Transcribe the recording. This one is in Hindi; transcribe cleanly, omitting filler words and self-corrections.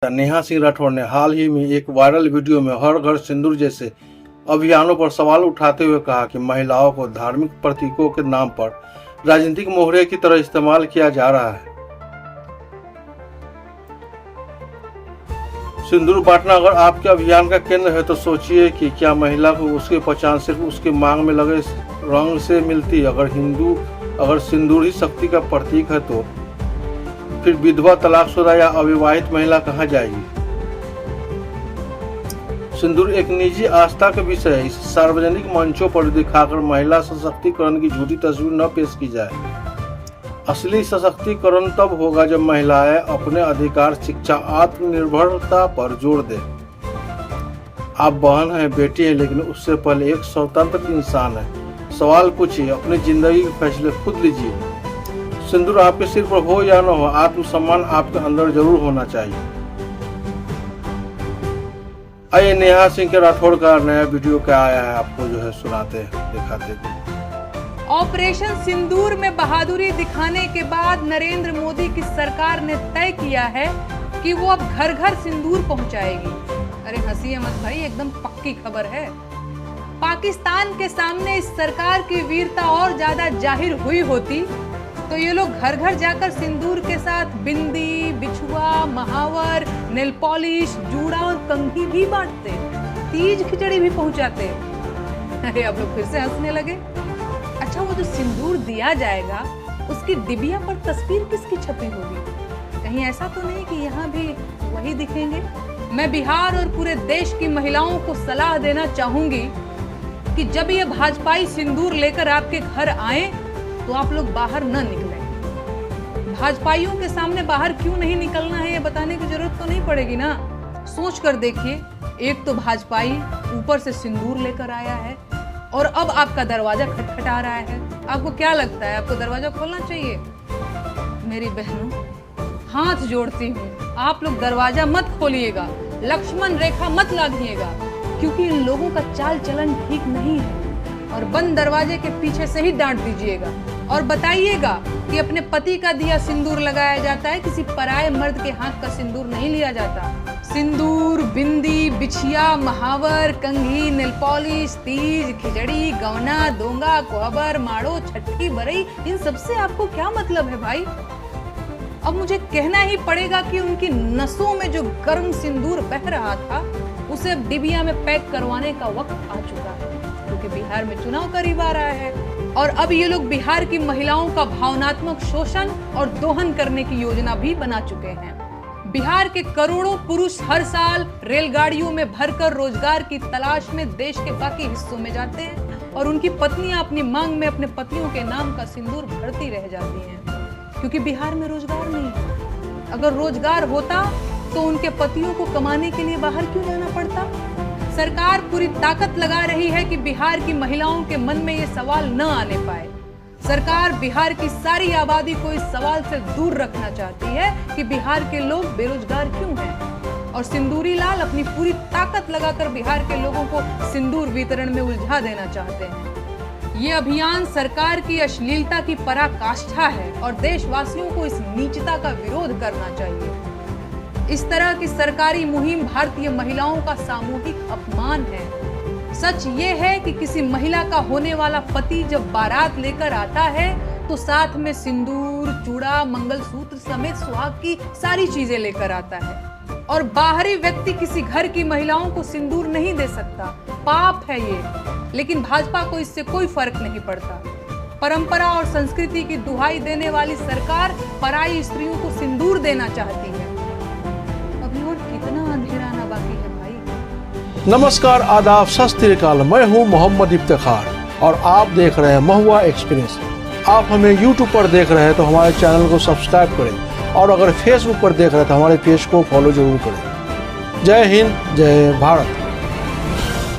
नेहा सिंह राठौर ने हाल ही में एक वायरल वीडियो में हर घर सिंदूर जैसे अभियानों पर सवाल उठाते हुए कहा कि महिलाओं को धार्मिक प्रतीकों के नाम पर राजनीतिक मोहरे की तरह इस्तेमाल किया जा रहा है। सिंदूर बांटना अगर आपके अभियान का केंद्र है तो सोचिए कि क्या महिला को उसकी पहचान सिर्फ उसके मांग में लगे रंग से मिलती है। अगर सिंदूर ही शक्ति का प्रतीक है तो फिर विधवा, तलाकशुदा या अविवाहित महिला कहाँ जाएगी। सिंदूर एक निजी आस्था का विषय है। इस सार्वजनिक मंचों पर दिखाकर महिला सशक्तिकरण की झूठी तस्वीर न पेश की जाए। असली सशक्तिकरण तब होगा जब महिलाएं अपने अधिकार, शिक्षा, आत्मनिर्भरता पर जोर दें। आप बहन हैं, बेटी हैं, लेकिन उससे पहले एक स्वतंत्र इंसान है। सवाल पूछिए, अपनी जिंदगी के फैसले खुद लीजिए। सिंदूर आपके सिर पर हो या न हो, आत्मसम्मान आपके अंदर जरूर होना चाहिए। आइए नेहा सिंह के राठौड़ का नया वीडियो क्या आया है, आपको जो है सुनाते दिखाते। ऑपरेशन सिंदूर में बहादुरी दिखाने के बाद नरेंद्र मोदी की सरकार ने तय किया है कि वो अब घर घर सिंदूर पहुंचाएगी। अरे हंसी मत भाई, एकदम पक्की खबर है। पाकिस्तान के सामने इस सरकार की वीरता और ज्यादा जाहिर हुई होती तो ये लोग घर घर जाकर सिंदूर के साथ बिंदी, बिछुआ, महावर, नेल पॉलिश, जूड़ा और कंघी भी बांटते, तीज खिचड़ी भी पहुंचाते। अरे अब लोग फिर से हंसने लगे। अच्छा, वो जो सिंदूर दिया जाएगा उसकी डिबिया पर तस्वीर किसकी छपी होगी? कहीं ऐसा तो नहीं कि यहाँ भी वही दिखेंगे? मैं बिहार और पूरे देश की महिलाओं को सलाह देना चाहूंगी कि जब ये भाजपाई सिंदूर लेकर आपके घर आए तो आप लोग बाहर न निकलें। भाजपाइयों के सामने बाहर क्यों नहीं निकलना है ये बताने की जरूरत तो नहीं पड़ेगी ना। सोच कर देखिए, एक तो भाजपाई ऊपर से सिंदूर लेकर आया है और अब आपका दरवाजा खटखटा रहा है। आपको क्या लगता है, आपको दरवाजा खोलना चाहिए? मेरी बहनों, हाथ जोड़ती हूँ, आप लोग दरवाजा मत खोलिएगा, लक्ष्मण रेखा मत लागिएगा, क्योंकि इन लोगों का चाल चलन ठीक नहीं है। और बंद दरवाजे के पीछे से ही डांट दीजिएगा और बताइएगा कि अपने पति का दिया सिंदूर लगाया जाता है, किसी पराये मर्द के हाथ का सिंदूर नहीं लिया जाता। सिंदूर, बिंदी, बिछिया, महावर, कंघी, नेल पॉलिश, तीज, खिचड़ी, गवना, दोंगा, कोहबर, माड़ो, छठी, बरई, इन सबसे आपको क्या मतलब है भाई? अब मुझे कहना ही पड़ेगा कि उनकी नसों में जो गर्म सिंदूर बह रहा था उसे डिबिया में पैक करवाने का वक्त आ चुका है, क्योंकि बिहार में चुनाव करीब आ रहा है और अब ये लोग बिहार की महिलाओं का भावनात्मक शोषण और दोहन करने की योजना भी बना चुके हैं। बिहार के करोड़ों पुरुष हर साल रेलगाड़ियों में भरकर रोजगार की तलाश में देश के बाकी हिस्सों में जाते हैं और उनकी पत्नियां अपनी मांग में अपने पतियों के नाम का सिंदूर भरती रह जाती हैं, क्योंकि बिहार में रोजगार नहीं है। अगर रोजगार होता तो उनके पतियों को कमाने के लिए बाहर क्यों जाना पड़ता? सरकार पूरी ताकत लगा रही है कि बिहार की महिलाओं के मन में ये सवाल न आने पाए। सरकार बिहार की सारी आबादी को इस सवाल से दूर रखना चाहती है कि बिहार के लोग बेरोजगार क्यों हैं, और सिंदूरी लाल अपनी पूरी ताकत लगाकर बिहार के लोगों को सिंदूर वितरण में उलझा देना चाहते हैं। ये अभियान सरकार की अश्लीलता की पराकाष्ठा है और देशवासियों को इस नीचता का विरोध करना चाहिए। इस तरह की सरकारी मुहिम भारतीय महिलाओं का सामूहिक अपमान है। सच ये है कि किसी महिला का होने वाला पति जब बारात लेकर आता है तो साथ में सिंदूर, चूड़ा, मंगलसूत्र समेत सुहाग की सारी चीजें लेकर आता है, और बाहरी व्यक्ति किसी घर की महिलाओं को सिंदूर नहीं दे सकता। पाप है ये, लेकिन भाजपा को इससे कोई फर्क नहीं पड़ता। परंपरा और संस्कृति की दुहाई देने वाली सरकार पराई स्त्रियों को सिंदूर देना चाहती है। अभी और कितना अंधेरा आना बाकी है भाई। नमस्कार, आदाब, सत श्री अकाल। मैं हूँ मोहम्मद इफ्तिखार और आप देख रहे हैं महुआ एक्सपीरियंस। आप हमें YouTube पर देख रहे हैं तो हमारे चैनल को सब्सक्राइब करें, और अगर Facebook पर देख रहे हैं तो हमारे पेज को फॉलो जरूर करें। जय हिंद, जय भारत।